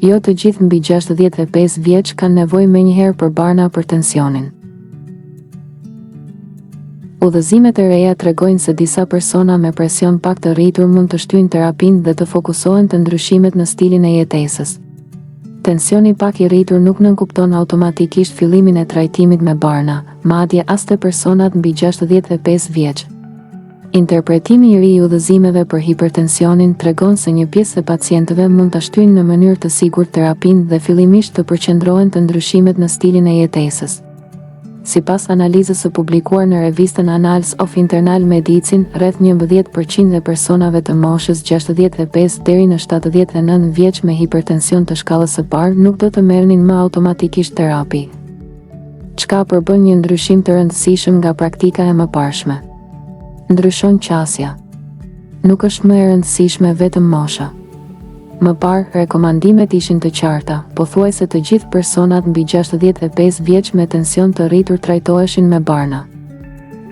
Jo të gjithë mbi 65 vjeç kanë nevojë menjëherë për barna për tensionin. Udhëzimet e reja tregojnë se disa persona me presion pak të rritur mund të shtyjnë terapinë dhe të fokusohen te ndryshimet në stilin e jetesës. Tensioni pak i rritur nuk nënkupton automatikisht fillimin e trajtimit me barna, madje as te personat mbi 65 vjeç. Interpretimi i ri i udhëzimeve për hipertensionin tregon se një pjesë e pacientëve mund ta shtyjnë në mënyrë të sigurt terapinë dhe fillimisht të përqendrohen te ndryshimet në stilin e jetesës. Sipas analizës së publikuar në revistën Annals of Internal Medicine, rreth 11% e personave të moshës 65 deri në 79 vjeç me hipertension të shkallës së parë nuk do të merrnin më automatikisht terapi. Çka përbën një ndryshim të rëndësishëm nga praktika e mëparshme? Ndryshon qasja. Nuk është më e rëndësishme vetëm mosha. Më parë, rekomandimet ishin të qarta, pothuajse të gjithë personat mbi 65 vjeç me tension të rritur trajtoheshin me barna.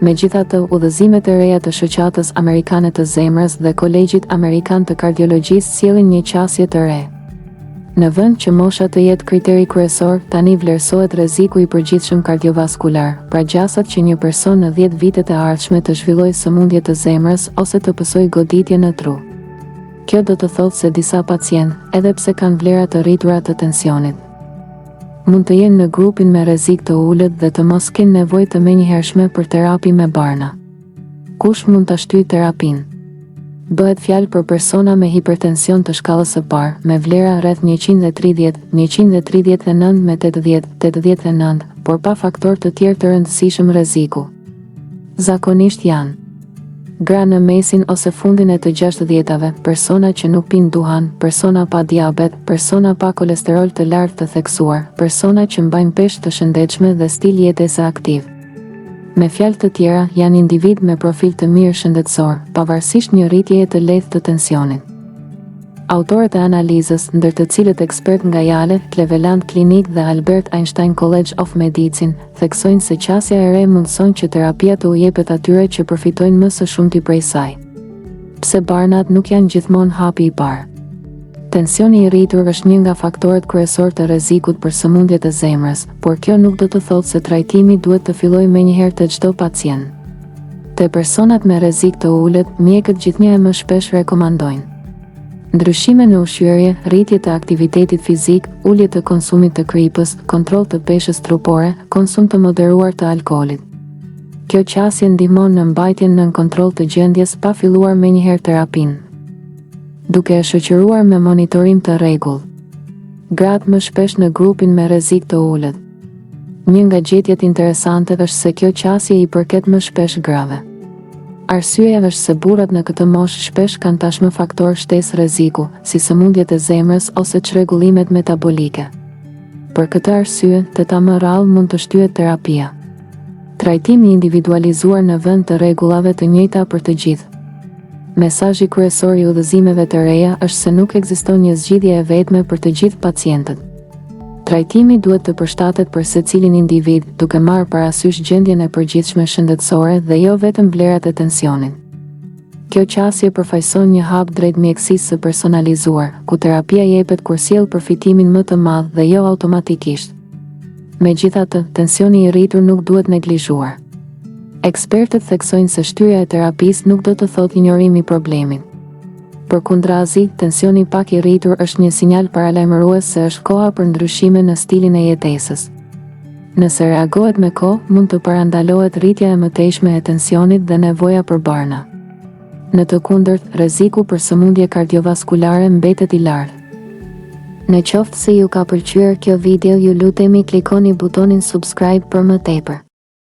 Megjithatë, udhëzimet e reja të Shoqatës Amerikane të Zemrës dhe Kolegjit Amerikan të Kardiologjisë sjellin një qasje të re. Në vend që mosha të jetë kriteri kryesor, tani vlerësohet rreziku i përgjithshëm kardiovaskular, pra gjasat që një person në 10 vitet e ardhshme të zhvillojë sëmundje të zemrës ose të pësojë goditje në tru. Kjo do të thotë se disa pacientë, edhe pse kanë vlera të rritura të tensionit, mund të jenë në grupin me rrezik të ulët dhe të mos kenë nevojë të menjëhershme për terapi me barna. Kush mund ta shtyjë terapinë? Bëhet fjalë për persona me hipertension të shkallës së parë, me vlera rreth 130, 139 me 80, 89, por pa faktor të tjerë të rëndësishëm rreziku. Zakonisht janë gra në mesin ose fundin e të 60-tave, persona që nuk pinë duhan, persona pa diabet, persona pa kolesterol të lartë të theksuar, persona që mbajnë peshë të shëndetshme dhe stil jetese aktiv. Me fjalë të tjera, janë individ me profil të mirë shëndetësor, pavarësisht një rritjeje të lehtë të tensionit. Autorët e analizës, ndër të cilët ekspert nga Yale, Cleveland Clinic dhe Albert Einstein College of Medicine, theksojnë se qasja e re mundson që terapia të u jepet atyre që përfitojnë më së shumti prej saj. Pse barnat nuk janë gjithmonë hapi i parë? Tensioni i rritur është një nga faktorët kryesor të rrezikut për sëmundjet e zemrës, por kjo nuk do të thotë se trajtimi duhet të fillojë menjëherë te çdo pacient. Te personat me rrezik të ulët, mjekët gjithnjë më shpesh rekomandojnë ndryshime në ushqyerje, rritje të aktivitetit fizik, ulje të konsumit të kripës, kontroll të peshës trupore, konsum të moderuar të alkoolit. Kjo qasje ndihmon në mbajtjen nën kontroll të gjendjes pa filluar menjëherë terapinë, duke e shoqëruar me monitorim të rregull. Gratë më shpesh në grupin me rrezik të ulët. Një nga gjetjet interesante është se kjo qasje i përket më shpesh grave. Arsyeja është se burrat në këtë moshë shpesh kanë tashmë faktor shtesë rreziku, si sëmundjet e zemrës ose çrregullimet metabolike. Për këtë arsye, teta më rrallë mund të shtyhet terapia. Trajtimi individualizuar në vend të rregullave të njëjta për të gjithë. Mesazhi kryesor i udhëzimeve të reja është se nuk ekziston një zgjidhje e vetme për të gjithë pacientët. Trajtimi duhet të përshtatet për secilin individ, duke marrë parasysh gjendjen e përgjithshme shëndetësore dhe jo vetëm vlerat e tensionit. Kjo qasje përfaqëson një hap drejt mjekësisë së personalizuar, ku terapia jepet kur sjell përfitimin më të madh dhe jo automatikisht. Megjithatë, tensioni i rritur nuk duhet neglizhuar. Ekspertët theksojnë se shtyrja e terapisë nuk do të thotë injorim i problemit. Përkundrazi, tensioni pak i rritur është një sinjal paralajmërues se është koha për ndryshime në stilin e jetesës. Nëse reagohet me kohë, mund të parandalohet rritja e mëtejshme e tensionit dhe nevoja për barna. Në të kundërt, rreziku për sëmundje kardiovaskulare mbetet i lartë. Në qoftë se ju ka pëlqyer kjo video, ju lutemi klikoni butonin subscribe për më tepër.